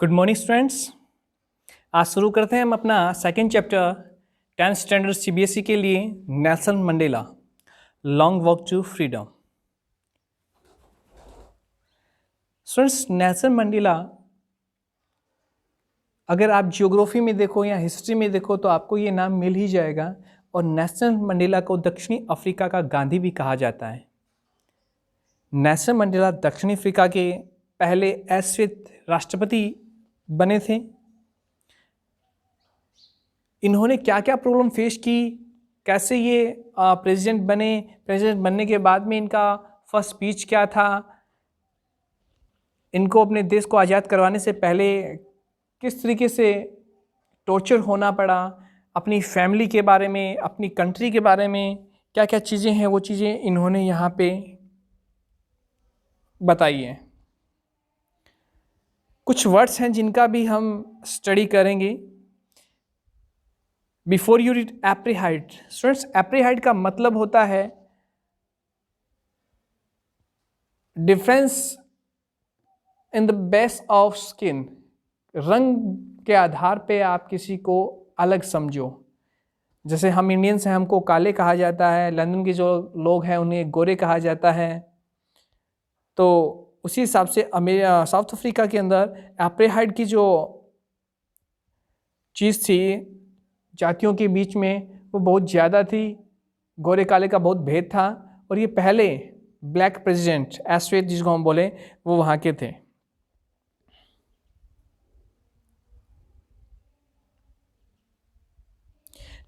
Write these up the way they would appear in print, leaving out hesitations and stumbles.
Good morning students. आज शुरू करते हैं हम अपना second chapter 10th standard CBSE के लिए Nelson Mandela long walk to freedom. Students, Nelson Mandela अगर आप जियोग्राफी में देखो या हिस्ट्री में देखो तो आपको ये नाम मिल ही जाएगा। और नेल्सन मंडेला को दक्षिणी अफ्रीका का गांधी भी कहा जाता है। नेल्सन मंडेला दक्षिणी अफ्रीका के पहले अश्वेत राष्ट्रपति बने थे। इन्होंने क्या क्या प्रॉब्लम फेस की, कैसे ये प्रेसिडेंट बने, प्रेसिडेंट बनने के बाद में इनका फर्स्ट स्पीच क्या था, इनको अपने देश को आज़ाद करवाने से पहले किस तरीके से टॉर्चर होना पड़ा, अपनी फैमिली के बारे में, अपनी कंट्री के बारे में क्या क्या चीज़ें हैं, वो चीज़ें इन्होंने यहाँ पे बताई हैं। कुछ वर्ड्स हैं जिनका भी हम स्टडी करेंगे। बिफोर यू रीड एप्रीहाइड, स्टूडेंट्स एप्रीहाइड का मतलब होता है difference in the base of skin. रंग के आधार पे आप किसी को अलग समझो। जैसे हम इंडियंस हैं, हमको काले कहा जाता है, लंदन के जो लोग हैं उन्हें गोरे कहा जाता है। तो उसी हिसाब से साउथ अफ्रीका के अंदर एप्रीहाइड की जो चीज़ थी जातियों के बीच में वो बहुत ज़्यादा थी। गोरे काले का बहुत भेद था। और ये पहले ब्लैक प्रेसिडेंट एश्वेत जिसको हम बोले वो वहाँ के थे।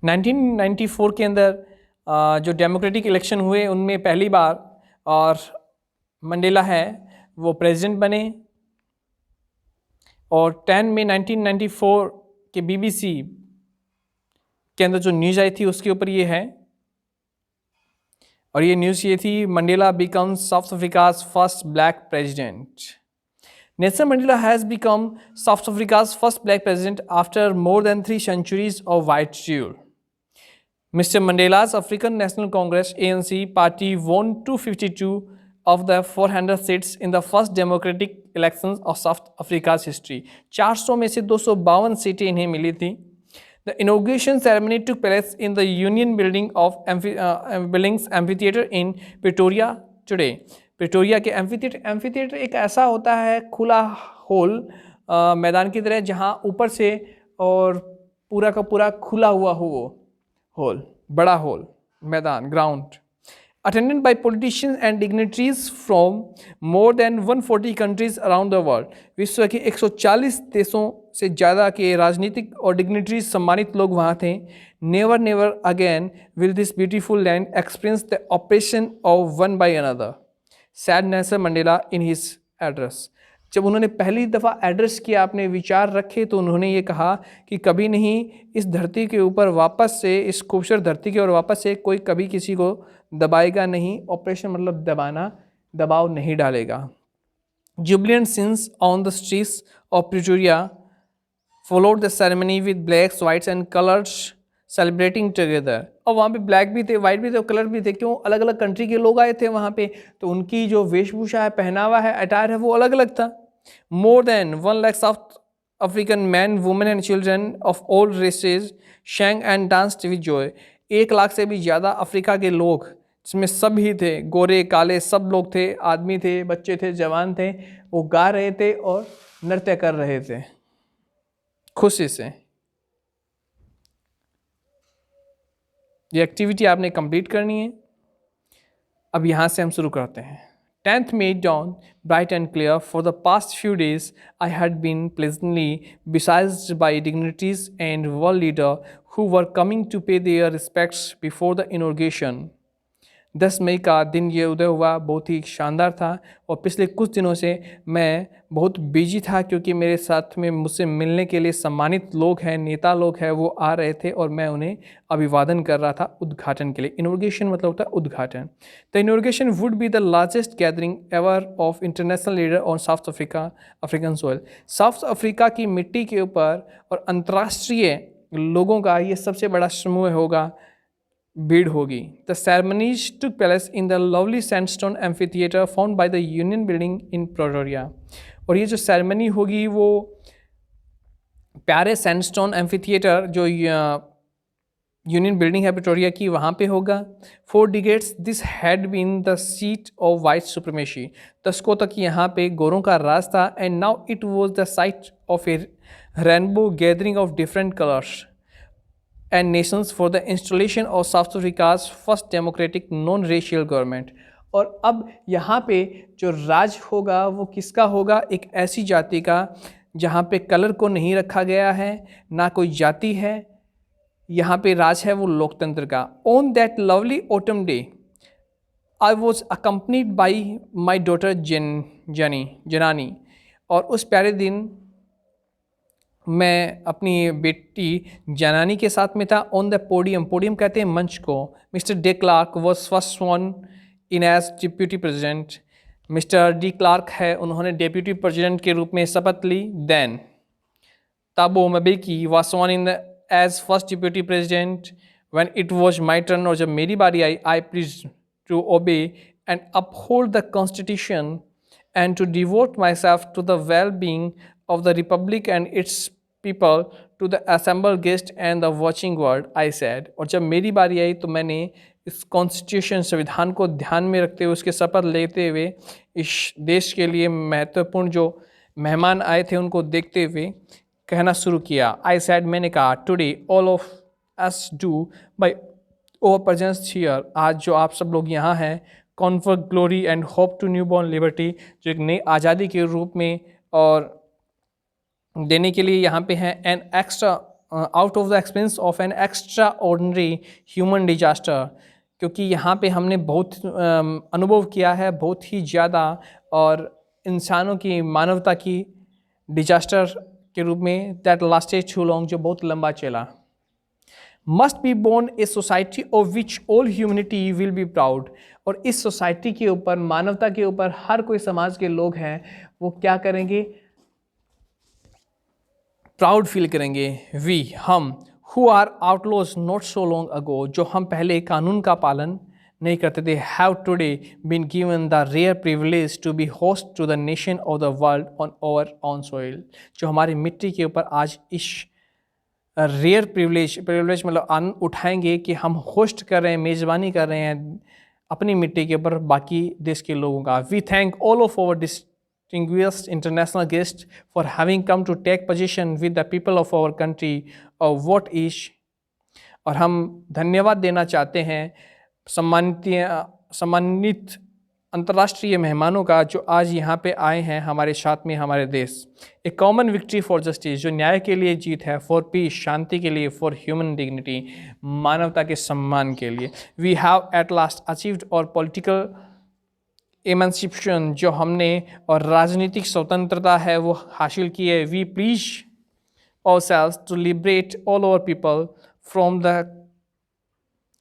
नाइनटीन 1994 के अंदर जो डेमोक्रेटिक इलेक्शन हुए उनमें पहली बार और मंडेला है वो प्रेसिडेंट बने। और 10 मई 1994 के बीबीसी के अंदर जो न्यूज़ आई थी उसके ऊपर ये है। और ये न्यूज़ ये थी, Mandela becomes south Africa's first black president. Nelson Mandela has become south Africa's first black president after more than 3 centuries of white rule. Mr. Mandela's African National Congress ANC party won 252 of the 400 seats in the first democratic elections of South Africa's history. 400 में से 252 सीटें इन्हें मिली थी। The inauguration ceremony took place in the Union Building of Billings Amphitheatre in Pretoria today. Pretoria के amphitheatre एक ऐसा होता है खुला होल मैदान की तरह जहाँ ऊपर से और पूरा का पूरा खुला हुआ हो वो होल, बड़ा होल मैदान, ground. Attended by politicians and dignitaries from more than 140 countries around the world. विश्व के 140 देशों से ज़्यादा के राजनीतिक और डिग्निटरीज सम्मानित लोग वहाँ थे। Never never again will this beautiful land experience the oppression of one by another, sad Nelson Mandela in his address. जब उन्होंने पहली दफ़ा एड्रेस किया, अपने विचार रखे, तो उन्होंने ये कहा कि कभी नहीं इस धरती के ऊपर वापस से, इस खूबसूरत धरती के ऊपर वापस से कोई कभी किसी को दबाएगा नहीं। ऑपरेशन मतलब दबाना, दबाव नहीं डालेगा। Jubilant scenes on the streets of Pretoria followed the ceremony with blacks, whites and colours celebrating together. और वहाँ पे ब्लैक भी थे, वाइट भी थे और कलर भी थे। क्यों? अलग अलग कंट्री के लोग आए थे वहाँ पे, तो उनकी जो वेशभूषा है, पहनावा है, अटायर है, वो अलग अलग था। More than 1 lakh south African man, women and children of all races शैंग and danced with Joy. 1 lakh से भी ज़्यादा अफ्रीका के लोग, जिसमें सब ही थे, गोरे काले सब लोग थे, आदमी थे, बच्चे थे, जवान थे, वो गा रहे थे और नृत्य कर रहे थे खुशी से। ये एक्टिविटी आपने कंप्लीट करनी है। अब यहाँ से हम शुरू करते हैं। 10th May dawn bright and clear. For the past few days, I had been pleasantly besieged by dignitaries and world leaders who were coming to pay their respects before the inauguration. 10 मई का दिन ये उदय हुआ, बहुत ही शानदार था। और पिछले कुछ दिनों से मैं बहुत बिजी था क्योंकि मेरे साथ में मुझसे मिलने के लिए सम्मानित लोग हैं, नेता लोग हैं, वो आ रहे थे और मैं उन्हें अभिवादन कर रहा था उद्घाटन के लिए। इनॉग्रेशन मतलब होता है उद्घाटन। The inauguration would be the largest gathering ever of international leader on south African soil. South Africa की मिट्टी के ऊपर और अंतर्राष्ट्रीय लोगों का ये सबसे बड़ा समूह होगा, भीड़ होगी। The ceremonies took place in the lovely sandstone amphitheatre found by the Union Building in Pretoria. और ये जो सेरेमनी होगी वो प्यारे सैंडस्टोन एम्फीथिएटर जो यूनियन बिल्डिंग है प्रिटोरिया की, वहाँ पे होगा। 4 decades this had been the seat of white supremacy, दशकों तक यहाँ पे गोरों का राज था। And now it was the site of a rainbow gathering of different colours and Nations for the installation of south Africa's first democratic non racial government. और अब यहाँ पे जो राज होगा वो किसका होगा? एक ऐसी जाति का जहाँ पे कलर को नहीं रखा गया है, ना कोई जाति है, यहाँ पे राज है वो लोकतंत्र का। On that lovely autumn day I was accompanied by my daughter जनानी, और उस प्यारे दिन मैं अपनी बेटी जनानी के साथ में था। ऑन द पोडियम, पोडियम कहते हैं मंच को, mister de Klerk was first one in as deputy president. Mister de Klerk है, उन्होंने डेप्यूटी प्रेसिडेंट के रूप में शपथ ली। Then Thabo Mbeki was one in as first deputy president. When it was my turn, और जब मेरी बारी आई, I pledged to obey and uphold the constitution and to devote myself to the well being of the republic and its people, to the assemble guest and the watching world, I said. और जब मेरी बारी आई तो मैंने इस constitution संविधान को ध्यान में रखते हुए, उसके शपथ लेते हुए, इस देश के लिए महत्वपूर्ण जो मेहमान आए थे उनको देखते हुए कहना शुरू किया। आई सेड, मैंने कहा, today all of us do by over presence here, आज जो आप सब लोग यहाँ हैं, confer glory and hope to newborn liberty, जो एक नई आज़ादी के रूप में और देने के लिए यहाँ पे हैं। An extra out of the experience of an extra ordinary human disaster, क्योंकि यहाँ पे हमने बहुत अनुभव किया है, बहुत ही ज़्यादा, और इंसानों की, मानवता की डिजास्टर के रूप में, दैट लास्टेड टू लॉन्ग, जो बहुत लंबा चला। Must be born a society of which all humanity will be proud, और इस सोसाइटी के ऊपर, मानवता के ऊपर हर कोई समाज के लोग हैं वो क्या करेंगे? प्राउड फील करेंगे। वी, हम, who are outlaws not so long ago, जो हम पहले कानून का पालन नहीं करते थे, have today been given the rare privilege to be host to the nation of the world on our own soil, जो हमारी मिट्टी के ऊपर आज इस रेयर प्रिविलेज मतलब आनंद उठाएंगे कि हम होस्ट कर रहे हैं, मेज़बानी कर रहे हैं अपनी मिट्टी के ऊपर बाकी देश के लोगों का। We thank all of our distinguished international guests for having come to take position with the people of our country of what is, और हम धन्यवाद देना चाहते हैं सम्मानित अंतर्राष्ट्रीय मेहमानों का जो आज यहाँ पे आए हैं हमारे साथ में, हमारे देश। ए कॉमन विक्ट्री फॉर जस्टिस, जो न्याय के लिए जीत है, फॉर पीस, शांति के लिए, फॉर ह्यूमन डिग्निटी, मानवता के सम्मान के लिए। We have at last achieved our political emancipation, जो हमने और राजनीतिक स्वतंत्रता है वो हासिल की है। We pledge ourselves to liberate all our people from the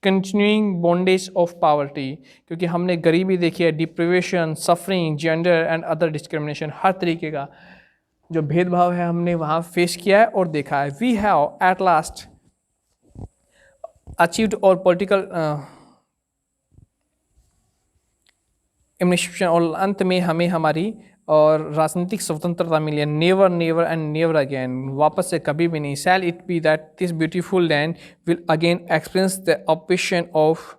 continuing bondage of poverty, क्योंकि हमने गरीबी देखी है, deprivation, suffering, gender and other discrimination, हर तरीके का जो भेदभाव है हमने वहाँ फेस किया है और देखा है। We have at last achieved our political administration, और अंत में हमें हमारी और राजनीतिक स्वतंत्रता मिली है। Never never and never again, वापस से कभी भी नहीं। Shall it be that this beautiful land will again experience the oppression of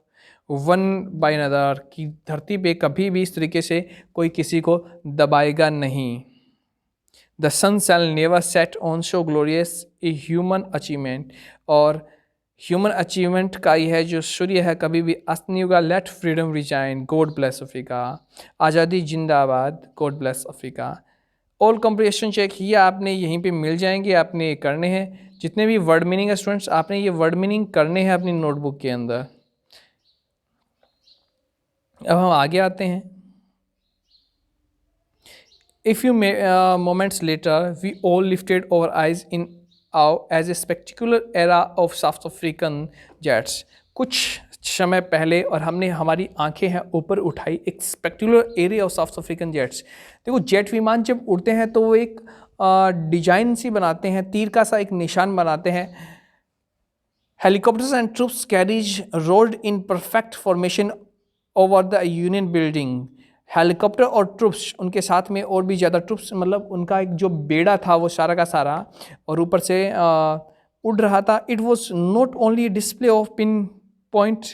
one by another, की धरती पे कभी भी इस तरीके से कोई किसी को दबाएगा नहीं। The sun shall never set on so glorious a human achievement, और ह्यूमन अचीवमेंट का ही है जो सूर्य है कभी भी अस्त नहीं होगा। Let freedom reign, God bless Africa, आज़ादी जिंदाबाद, God bless Africa. Oral comprehension check ये आपने यहीं पे मिल जाएंगे, आपने करने हैं। जितने भी वर्ड मीनिंग है स्टूडेंट्स, आपने ये वर्ड मीनिंग करने हैं अपनी नोटबुक के अंदर। अब हम आगे आते हैं। A few moments later we all lifted our eyes in as a spectacular era of South African jets, कुछ समय पहले और हमने हमारी आंखें हैं ऊपर उठाई एक स्पेक्टुलर area of south African jets. देखो, जेट विमान जब उड़ते हैं तो वो एक डिजाइन सी बनाते हैं, तीर का सा एक निशान बनाते हैं। Helicopters and troops carries rolled in perfect formation over the Union building helicopter और ट्रुप्स उनके साथ में, और भी ज़्यादा ट्रुप्स, मतलब उनका एक जो बेड़ा था वो सारा का सारा, और ऊपर से उड़ रहा था. It was not only display of pin point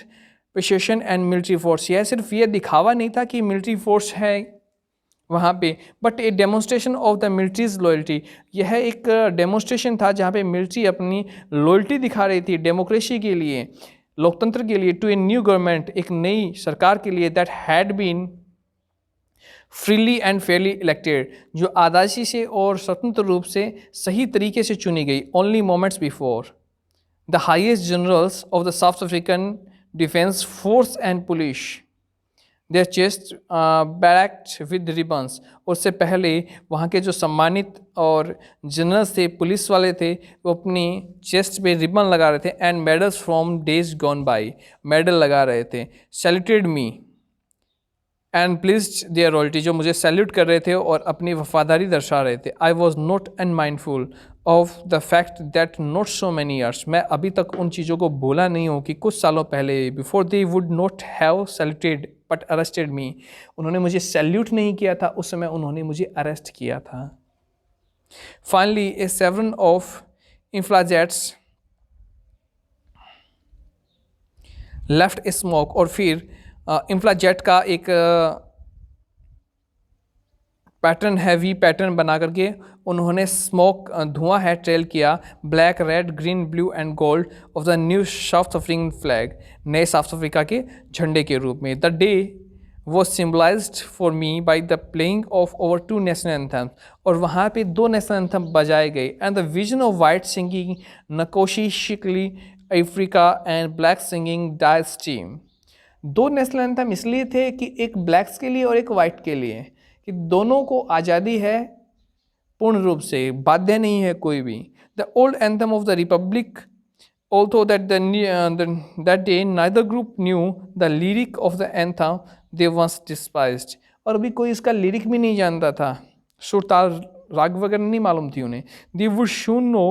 precision and military force. यह सिर्फ ये दिखावा नहीं था कि मिलिट्री फोर्स है वहाँ पे, but A demonstration of the militaries loyalty. यह एक डेमोन्स्ट्रेशन था जहाँ पे मिलिट्री अपनी लॉयल्टी दिखा रही थी डेमोक्रेसी के लिए, लोकतंत्र के लिए, टू ए न्यू गवर्नमेंट, एक नई सरकार के लिए, that had been freely and fairly elected, जो आजादी से और स्वतंत्र रूप से सही तरीके से चुनी गई. Only moments before the highest generals of the South African defence force and police their chest bedecked with ribbons. उससे पहले वहाँ के जो सम्मानित और जनरल्स थे, पुलिस वाले थे, वो अपनी चेस्ट पे रिबन लगा रहे थे. And medals from days gone by, medal लगा रहे थे. Saluted me and please their royalty, जो मुझे सैल्यूट कर रहे थे और अपनी वफादारी दर्शा रहे थे. आई was not unmindful of the fact that not so many years, मैं अभी तक उन चीज़ों को भूला नहीं हूँ कि कुछ सालों पहले, before they would not have saluted but arrested me, उन्होंने मुझे सैल्यूट नहीं किया था, उस समय उन्होंने मुझे अरेस्ट किया था. Finally a chevron of Impala jets left a smoke, और फिर इन्फ्लाजेट का एक पैटर्न, हैवी पैटर्न बना करके उन्होंने स्मोक, धुआं है, ट्रेल किया. Black, red, green, blue and gold of the new South African flag, नए साउथ अफ्रीका के झंडे के रूप में. The day was symbolised for me by the playing of our 2 national anthems, और वहाँ पे 2 नेशनल एंथम बजाए गए. And the vision of white singing Nkosi Sikelel' iAfrika and black singing Die Stem. 2 national anthem इसलिए थे कि एक blacks के लिए और एक वाइट के लिए, कि दोनों को आज़ादी है पूर्ण रूप से, बाध्य नहीं है कोई भी. The old anthem of the Republic, although that day neither group knew the lyric of the anthem they once despised. और अभी कोई इसका लिरिक भी नहीं जानता था, सुर ताल राग वगैरह नहीं मालूम थी उन्हें. They would soon know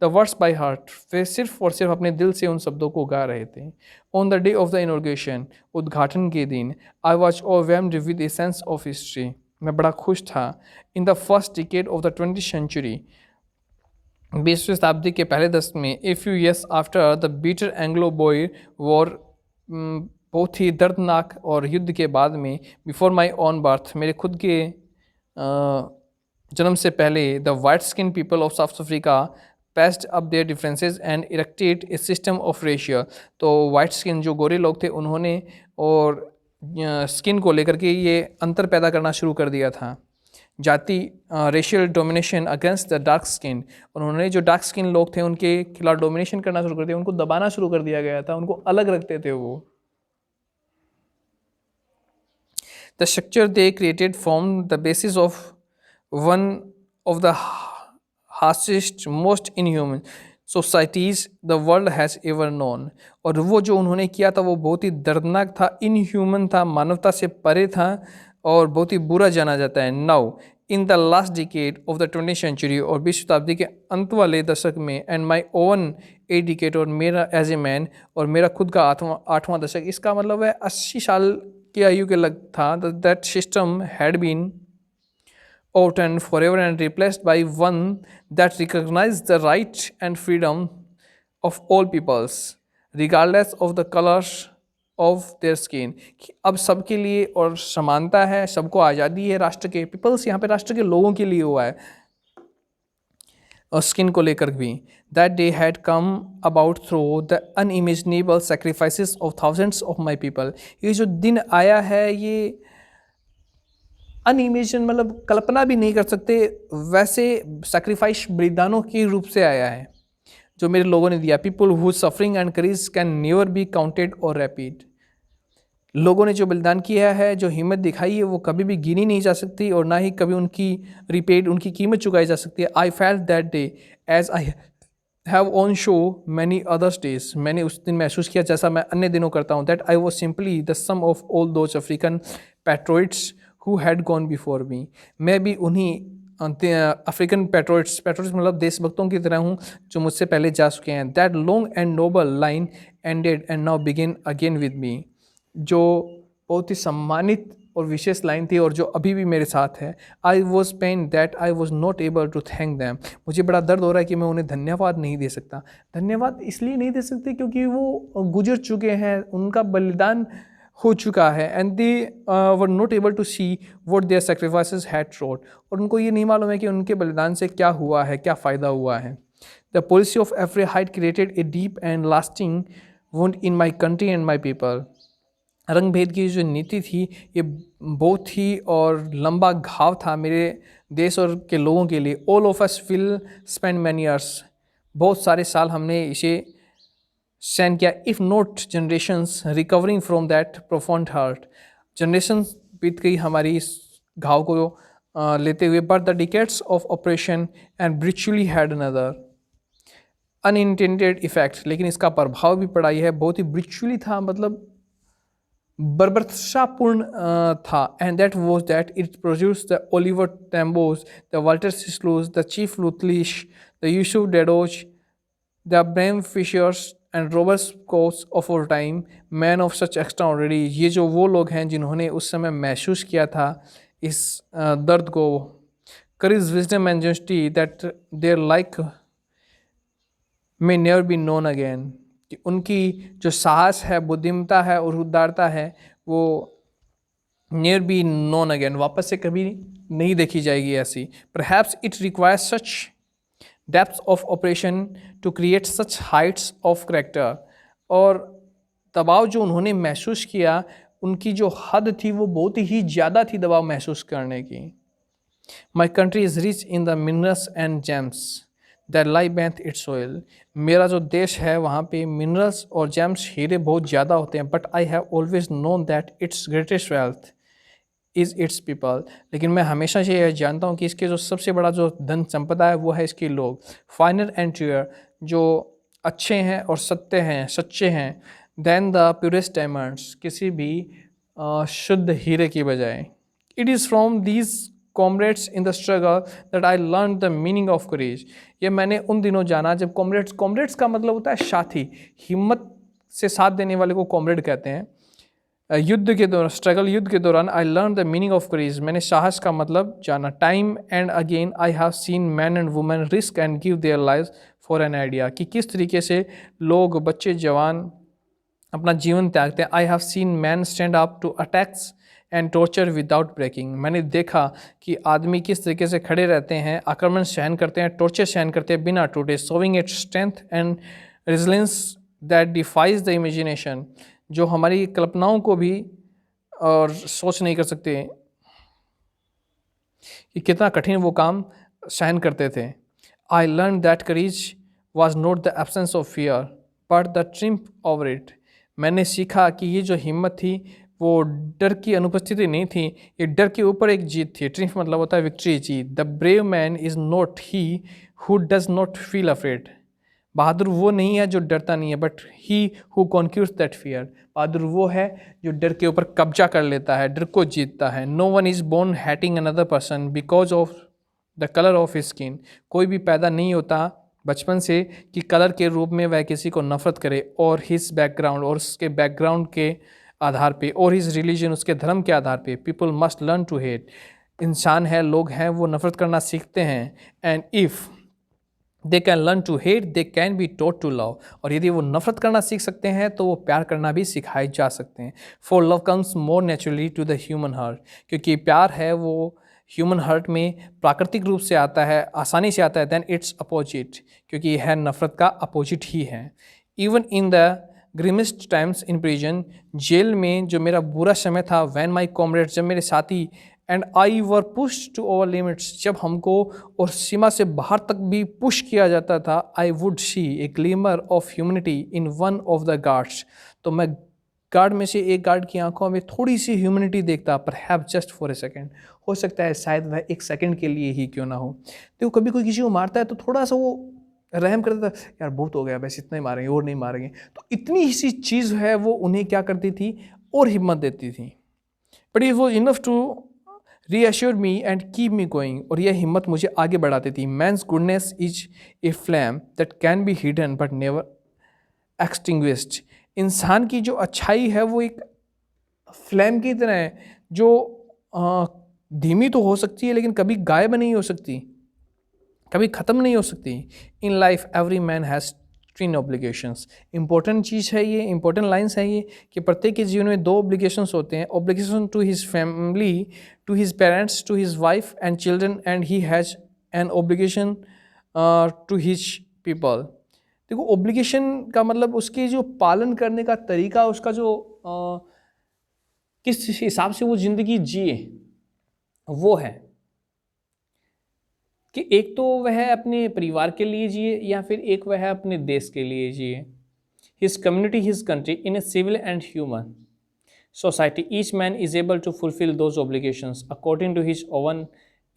the words by heart. वे सिर्फ और सिर्फ अपने दिल से उन शब्दों को गा रहे थे. On the day of the inauguration, उद्घाटन के दिन, I was overwhelmed with a sense of history. मैं बड़ा खुश था. In the first decade of the 20th century, 20वीं शताब्दी के पहले दशक में, a few years after the bitter Anglo Boer war, बहुत ही दर्दनाक और युद्ध के बाद में, बिफोर माई ऑन बर्थ, मेरे खुद के जन्म से पहले, the white skin people of south Africa passed up there differences and erected A system of ratio. तो वाइट स्किन जो गोरे लोग थे उन्होंने और स्किन को लेकर के ये अंतर पैदा करना शुरू कर दिया था, जाति, racial domination against the dark skin. उन्होंने जो डार्क स्किन लोग थे उनके खिलाफ डोमिनेशन करना शुरू कर दिया, उनको दबाना शुरू कर दिया गया था, उनको अलग रखते थे वो. The structure they created form the basis of one of the harshest most inhuman societies the world has ever known. और वो जो उन्होंने किया था वो बहुत ही दर्दनाक था, इनह्यूमन था, मानवता से परे था और बहुत ही बुरा जाना जाता है. Now in the last decade of the 20th century, और 20वीं शताब्दी के अंत वाले दशक में, and my own a decade, और मेरा एज ए मैन, और मेरा खुद का 8वां दशक, इसका मतलब है 80 साल की आयु के लग था. That system had been overturned forever and replaced by one that recognized the right and freedom of all peoples, regardless of the colors of their skin. अब सबके लिए और समानता है, सबको आज़ादी है राष्ट्र के, पीपल्स यहाँ पे राष्ट्र के लोगों के लिए हुआ है, और स्किन को लेकर भी. That day had come about through the unimaginable sacrifices of thousands of my people. ये जो दिन आया है ये अनइमेजिन, मतलब कल्पना भी नहीं कर सकते वैसे सैक्रिफाइस, बलिदानों के रूप से आया है जो मेरे लोगों ने दिया. People who suffering and courage can never be counted और रैपिड. लोगों ने जो बलिदान किया है, जो हिम्मत दिखाई है, वो कभी भी गिनी नहीं जा सकती और ना ही कभी उनकी रिपेड, उनकी कीमत चुकाई जा सकती है. I felt that day as I have on so many others days. मैंने उस दिन महसूस किया जैसा मैं अन्य दिनों करता हूँ. That I was simply the sum of all those African patriots who had gone before me. मैं भी उन्हीं अफ्रीकन पैट्रोइट्स मतलब देशभक्तों की तरह हूँ जो मुझसे पहले जा चुके हैं. That long and noble line ended and now begin again with me. जो बहुत ही सम्मानित और विशेष लाइन थी और जो अभी भी मेरे साथ है। I was pain that I was not able to thank them. मुझे बड़ा दर्द हो रहा है कि मैं उन्हें धन्यवाद नहीं दे सकता। धन्यवाद इसलिए नहीं दे सकते क्योंकि वो गुजर चुके हैं, उनका बलिदान हो चुका है। And they were not able to see what their sacrifices had wrought. और उनको ये नहीं मालूम है कि उनके बलिदान से क्या हुआ है, क्या फ़ायदा हुआ है। The policy of apartheid created a deep and lasting wound in my country and my people. रंग भेद की जो नीति थी ये बहुत ही और लंबा घाव था मेरे देश और के लोगों के लिए। All of us will spend many years, बहुत सारे साल हमने इसे सहन किया। If not generations recovering from that profound hurt, generations बीत गई हमारी इस घाव को लेते हुए। But the decades of oppression and brutality had another unintended effect. लेकिन इसका प्रभाव भी पड़ा ही है, बहुत ही ब्रिचुअली था, मतलब बर्बरतापूर्ण था। And that was that it produced the Oliver Tambos, the Walter Sisulus, the Chief Luthulis, the Yusuf Dadoos, the Bram Fischers and Robert Sobukwes of all time, men of such extraordinary. ये जो वो लोग हैं जिन्होंने उस समय महसूस किया था इस दर्द को। Courage, wisdom and justice that their like may never be known again. कि उनकी जो साहस है, बुद्धिमता है और उदारता है वो नेवर बी नोन अगेन, वापस से कभी नहीं देखी जाएगी ऐसी। Perhaps it requires such depth of operation to create such heights of character. और दबाव जो उन्होंने महसूस किया, उनकी जो हद थी वो बहुत ही ज़्यादा थी दबाव महसूस करने की। My country is rich in the minerals and James that lie beneath it's soil. मेरा जो देश है वहाँ पे मिनरल्स और जेम्स, हीरे बहुत ज़्यादा होते हैं। But I have always known that it's greatest wealth is it's people. लेकिन मैं हमेशा से यह जानता हूँ कि इसके जो सबसे बड़ा जो धन संपदा है वो है इसके लोग। फाइनल एंड ट्रूअर, जो अच्छे हैं और सत्य हैं, सच्चे हैं, देन द प्योरेस्ट डायमंड्स, किसी भी शुद्ध हीरे की बजाय। It is from these comrades in the struggle that I learn the meaning of courage. ये मैंने उन दिनों जाना जब कॉमरेड्स का मतलब होता है साथी, हिम्मत से साथ देने वाले को कॉमरेड कहते हैं। युद्ध के दौरान, स्ट्रगल युद्ध के दौरान, I learn the meaning of courage, मैंने साहस का मतलब जाना। Time and again I have seen man and women risk and give their lives for an idea. कि किस तरीके से लोग, बच्चे, जवान अपना जीवन त्यागते हैं। I have seen man stand up to attacks and torture without breaking. मैंने देखा कि आदमी किस तरीके से खड़े रहते हैं, आक्रमण सहन करते हैं, टॉर्चर सहन करते हैं बिना टूटे। Showing its strength and resilience that defies the imagination, जो हमारी कल्पनाओं को भी और सोच नहीं कर सकते कि कितना कठिन वो काम सहन करते थे। I learn that courage was not the absence of fear but the triumph over it. मैंने सीखा कि ये जो हिम्मत थी वो डर की अनुपस्थिति नहीं थी, ये डर के ऊपर एक जीत थी। ट्रिम्फ मतलब होता है विक्ट्री, जीत। The brave man is not he who does not feel afraid. बहादुर वो नहीं है जो डरता नहीं है, but he who conquers that fear. बहादुर वो है जो डर के ऊपर कब्जा कर लेता है, डर को जीतता है। No one is born hating another person because of the colour of his skin. कोई भी पैदा नहीं होता बचपन से कि कलर के रूप में वह किसी को नफरत करे, और हिज बैकग्राउंड, और उसके बैकग्राउंड के आधार पे, और हिज रिलीजन, उसके धर्म के आधार पे। People must learn to hate. इंसान है, लोग हैं, वो नफरत करना सीखते हैं। And if they can learn to hate they can be taught to love. और यदि वो नफरत करना सीख सकते हैं तो वो प्यार करना भी सिखाए जा सकते हैं। For love comes more naturally to the human heart. क्योंकि प्यार है वो ह्यूमन हार्ट में प्राकृतिक रूप से आता है, आसानी से आता है। देन इट्स अपोजिट, क्योंकि यह नफरत का अपोजिट ही है। Even in the grimmest times in prison, jail में जो मेरा बुरा समय था, वैन माई कॉमरेड्स, जब मेरे साथी, and I were push to over limits, जब हमको और सीमा से बाहर तक भी पुश किया जाता था, I would see a glimmer of humanity in one of the guards. तो मैं गार्ड में से एक गार्ड की आंखों में थोड़ी सी ह्यूमनिटी देखता, पर have just for a second. हो सकता है शायद वह एक सेकेंड के लिए ही क्यों ना हो। तो कभी कोई किसी को मारता है तो थोड़ा सा वो रहम करता था, यार बहुत हो गया, बस इतना ही मारेंगे और नहीं मारेंगे। तो इतनी ही सी चीज़ है वो उन्हें क्या करती थी और हिम्मत देती थी। But it was enough to reassure me and keep me going. और यह हिम्मत मुझे आगे बढ़ाती थी। Man's goodness is a flame that can be hidden but never extinguished. इंसान की जो अच्छाई है वो एक फ्लैम की तरह है जो धीमी तो हो सकती है लेकिन कभी गायब नहीं हो सकती, कभी ख़त्म नहीं हो सकती। In life every man has twin obligations. Important चीज़ है ये, इंपॉर्टेंट लाइन्स है ये कि प्रत्येक के जीवन में 2 ऑब्लिगेशंस होते हैं। Obligation to his family, to his parents, to his wife and children, and he has an obligation to his people. देखो, ऑब्लिगेशन का मतलब उसके जो पालन करने का तरीका, उसका जो किस हिसाब से वो ज़िंदगी जिए, वो है कि एक तो वह अपने परिवार के लिए जिए या फिर एक वह अपने देश के लिए जिए। His community, his country, in a civil and human society, each man is able to fulfil those obligations according to his own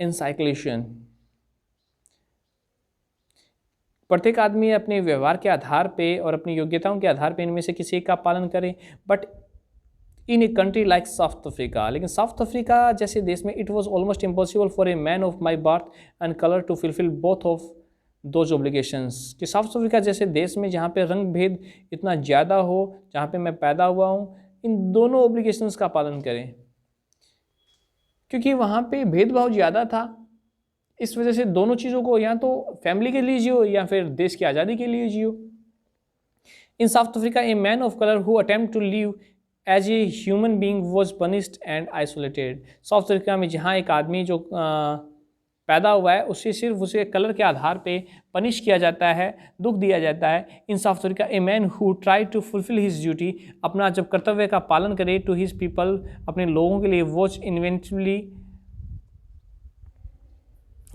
inclination. प्रत्येक आदमी अपने व्यवहार के आधार पे और अपनी योग्यताओं के आधार पे इनमें से किसी एक का पालन करे। But in a country like South Africa, लेकिन साउथ अफ्रीका जैसे देश में it was almost impossible for a man of my birth and colour to fulfil both of those obligations. कि साउथ अफ्रीका जैसे देश में जहाँ पे रंग भेद इतना ज़्यादा हो, जहाँ पे मैं पैदा हुआ हूँ, इन दोनों ऑब्लिगेशंस का पालन करें, क्योंकि वहाँ पे भेदभाव ज़्यादा था। इस वजह से दोनों चीज़ों को, या तो फैमिली के लिए जियो या फिर देश की आज़ादी के लिए जियो। In South Africa a man of colour who attempt to live as a human being was punished and isolated. South Africa में जहाँ एक आदमी जो पैदा हुआ है उसे सिर्फ उसे कलर के आधार पे पनिश किया जाता है, दुख दिया जाता है। In South Africa a man who try to fulfil his duty, अपना जब कर्तव्य का पालन करे, टू हिज पीपल, अपने लोगों के लिए, was inevitably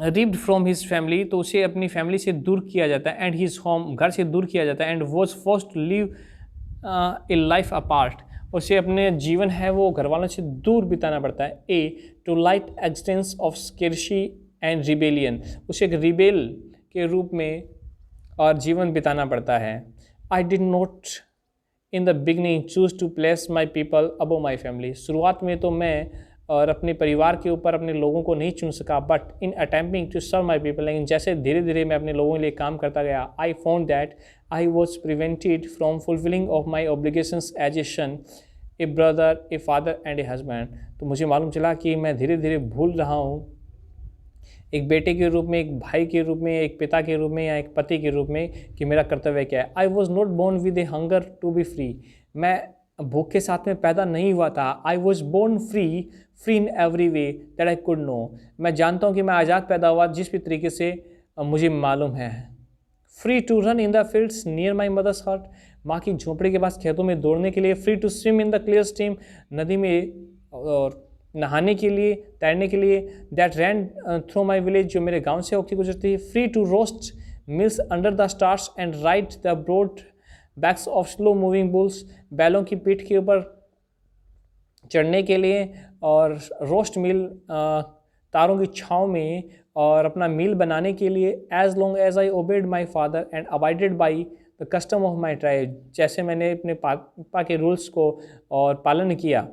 ripped from his family, तो उसे अपनी फैमिली से दूर किया जाता है, एंड हिज होम, घर से दूर किया जाता है, and was forced to live a life apart, उसे अपने जीवन है वो घर वालों से दूर बिताना पड़ता है। A twilight existence of secrecy and rebellion, उसे एक रिबेल के रूप में और जीवन बिताना पड़ता है। I did not in the beginning choose to place my people above my family, शुरुआत में तो मैं और अपने परिवार के ऊपर अपने लोगों को नहीं चुन सका, but in attempting to serve my people, लेकिन जैसे धीरे धीरे मैं अपने लोगों के लिए काम करता गया, I found that I was prevented from fulfilling of my obligations as a son, a brother, a father and a husband. तो मुझे मालूम चला कि मैं धीरे धीरे भूल रहा हूँ एक बेटे के रूप में, एक भाई के रूप में, एक पिता के रूप में या एक पति के रूप में कि मेरा कर्तव्य क्या है। I was not born with a hunger to be free, मैं भूख के साथ में पैदा नहीं हुआ था। I was born free, free in every way that I could know, मैं जानता हूँ कि मैं आज़ाद पैदा हुआ जिस भी तरीके से मुझे मालूम है। Free to run in the fields near my mother's heart, माँ की झोपड़ी के पास खेतों में दौड़ने के लिए। Free to swim in the clear stream, नदी में और नहाने के लिए, तैरने के लिए। That ran through my village, जो मेरे गांव से होकर गुजरती है। Free to roast mills under the stars and ride the broad backs of slow moving bulls, बैलों की पीठ के ऊपर चढ़ने के लिए और रोस्ट मिल तारों की छाँव में और अपना मील बनाने के लिए। As long as I obeyed my father and abided by the custom of my tribe, जैसे मैंने अपने पापा के रूल्स को और पालन किया,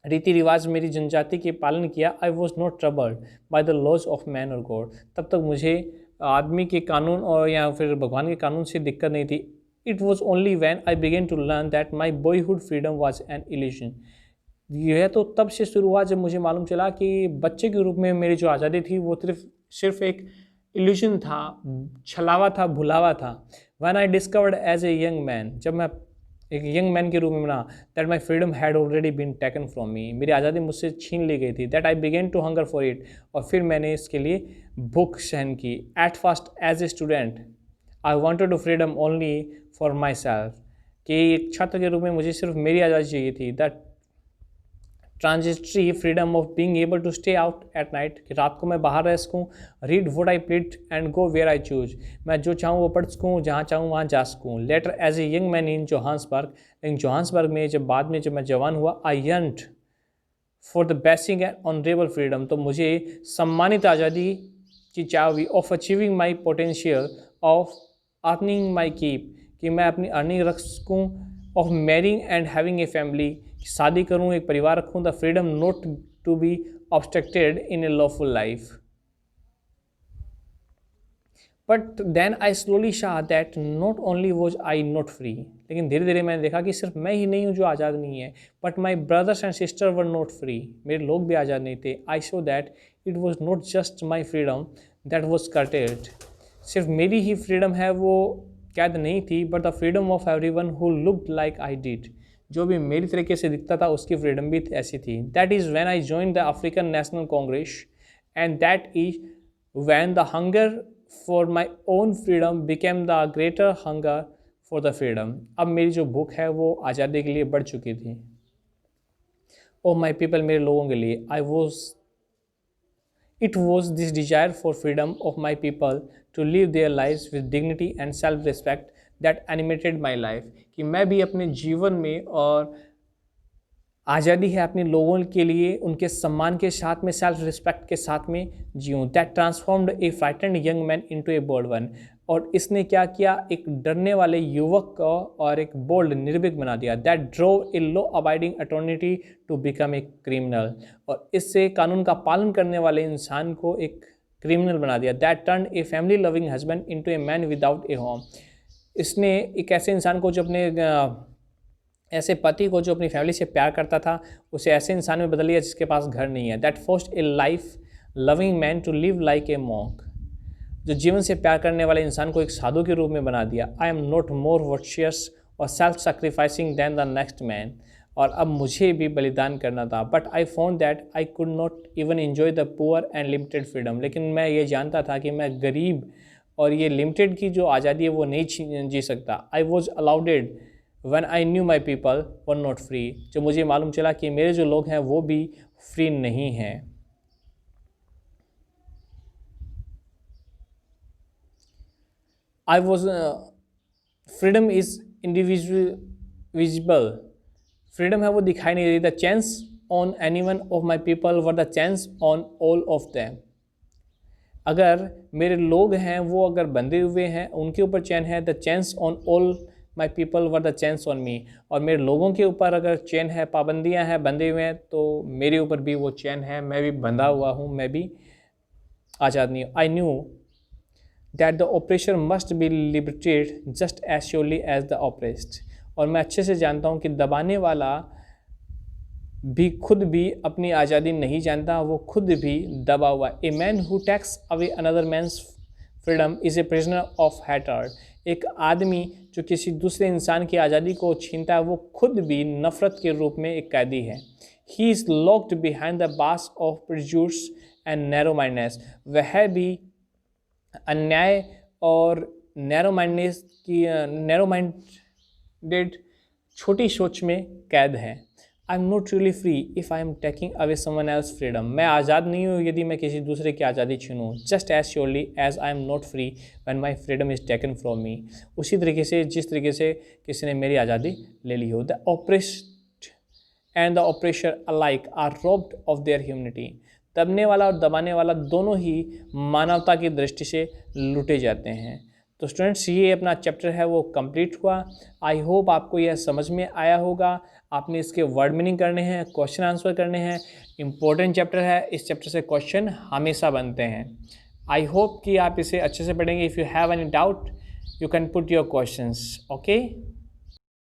रीति रिवाज मेरी जनजाति के पालन किया। I was not troubled by the laws of man और गॉड, तब तक मुझे आदमी के कानून और या फिर भगवान के कानून से दिक्कत नहीं थी। It was only when I began to learn that my boyhood freedom was an illusion, यह तो तब से शुरू हुआ जब मुझे मालूम चला कि बच्चे के रूप में मेरी जो आज़ादी थी वो सिर्फ एक इल्यूजन था, छलावा था, भुलावा था। When I discovered as a young man, जब मैं एक यंग मैन के रूप में बना, that my freedom had already been taken from me, मेरी आज़ादी मुझसे छीन ली गई थी। That I began to hunger for it, और फिर मैंने इसके लिए भूख सहन की। At first as a student I wanted to freedom only for myself, कि एक छात्र के रूप में मुझे सिर्फ मेरी आज़ादी चाहिए थी। That transitory freedom of being able to stay out at night, कि रात को मैं बाहर रह सकूँ, read what I pleased and go where I choose, मैं जो चाहूँ वो पढ़ सकूँ, जहाँ चाहूँ वहाँ जा सकूँ। Later as a young man in Johannesburg, लेकिन जोहान्सबर्ग में जब बाद में जब मैं जवान हुआ, I yearned for the basic and honourable freedom, तो मुझे सम्मानित आज़ादी की चाह हुई। Of achieving my potential, of earning my keep, कि मैं अपनी अर्निंग रख सकूँ। Of marrying and having a family, शादी करूँ, एक परिवार रखूँ। The freedom not to be obstructed in a lawful life. But then I slowly saw that not only was I not free, लेकिन धीरे धीरे मैंने देखा कि सिर्फ मैं ही नहीं हूँ जो आज़ाद नहीं है, but my brothers and sister were not free, मेरे लोग भी आज़ाद नहीं थे। I show that it was not just my freedom that was curtailed, सिर्फ मेरी ही फ्रीडम है वो कैद नहीं थी, but the freedom of everyone who looked like I did, जो भी मेरी तरीके से दिखता था उसकी फ्रीडम भी ऐसी थी। That is when I join the African national Congress and that is when the hunger for my own freedom became the greater hunger for the freedom. अब मेरी जो भूख है वो आज़ादी के लिए बढ़ चुकी थी। ओ माई पीपल, मेरे लोगों के लिए, It was this desire for freedom of my people to live their lives with dignity and self-respect that animated my life, कि मैं भी अपने जीवन में और आज़ादी है अपने लोगों के लिए उनके सम्मान के साथ में, सेल्फ रिस्पेक्ट के साथ में जीऊँ। That transformed a frightened young man into a bold one, और इसने क्या किया, एक डरने वाले युवक को और एक बोल्ड निर्भीक बना दिया। That drove a law abiding attorney to become a criminal, और इससे कानून का पालन करने वाले इंसान को एक क्रिमिनल बना दिया। That turn a family loving husband into a man without A home, इसने एक ऐसे इंसान को जो अपने ऐसे पति को जो अपनी फैमिली से प्यार करता था उसे ऐसे इंसान में बदल दिया जिसके पास घर नहीं है। That forced a life loving man to live like a monk, जो जीवन से प्यार करने वाले इंसान को एक साधु के रूप में बना दिया। आई एम नॉट मोर वर्चियस और self sacrificing than the next man, और अब मुझे भी बलिदान करना था। But I found that I could not even enjoy the poor and limited freedom, लेकिन मैं ये जानता था कि मैं गरीब और ये लिमिटेड की जो आज़ादी है वो नहीं जी सकता। I was allowed when I knew my people were not free, जो मुझे मालूम चला कि मेरे जो लोग हैं वो भी फ्री नहीं हैं। I was freedom is indivisible, freedom है वो दिखाई नहीं देती। The chance on anyone of my people were the chance on all of them, अगर मेरे लोग हैं वो अगर बंधे हुए हैं उनके ऊपर चैन है। The chains on all my people were the chains on me, और मेरे लोगों के ऊपर अगर चैन है, पाबंदियां हैं, बंधे हुए हैं, तो मेरे ऊपर भी वो चैन है, मैं भी बंधा हुआ हूँ, मैं भी आज़ाद नहीं हूँ। I knew that the operation must be liberated just as surely as the oppressed, और मैं अच्छे से जानता हूँ कि दबाने वाला भी खुद भी अपनी आज़ादी नहीं जानता, वो खुद भी दबा हुआ। A man who takes away another man's freedom is a prisoner of hatred, एक आदमी जो किसी दूसरे इंसान की आज़ादी को छीनता है वो खुद भी नफ़रत के रूप में एक कैदी है। He is locked behind the बास ऑफ प्रिज्यूस एंड नैरो माइंडनेस, वह भी अन्याय और नैरो माइंडेड छोटी सोच में कैद है। आई am not really free if I am taking away someone else freedom, मैं आज़ाद नहीं हूँ यदि मैं किसी दूसरे की आज़ादी छीनूँ। Just as surely as I am not free when my freedom is taken from me, उसी तरीके से जिस तरीके से किसी ने मेरी आज़ादी ले ली हो। The oppressed and the oppressor alike are robbed of their humanity, दबने वाला और दबाने वाला दोनों ही मानवता की दृष्टि से लूटे जाते हैं। तो स्टूडेंट्स, ये अपना चैप्टर है वो कंप्लीट हुआ। आई होप आपको यह समझ में आया होगा। आपने इसके वर्ड मीनिंग करने हैं, क्वेश्चन आंसर करने हैं। इम्पोर्टेंट चैप्टर है, इस चैप्टर से क्वेश्चन हमेशा बनते हैं। आई होप कि आप इसे अच्छे से पढ़ेंगे। If you have any doubt you can put your questions. Okay.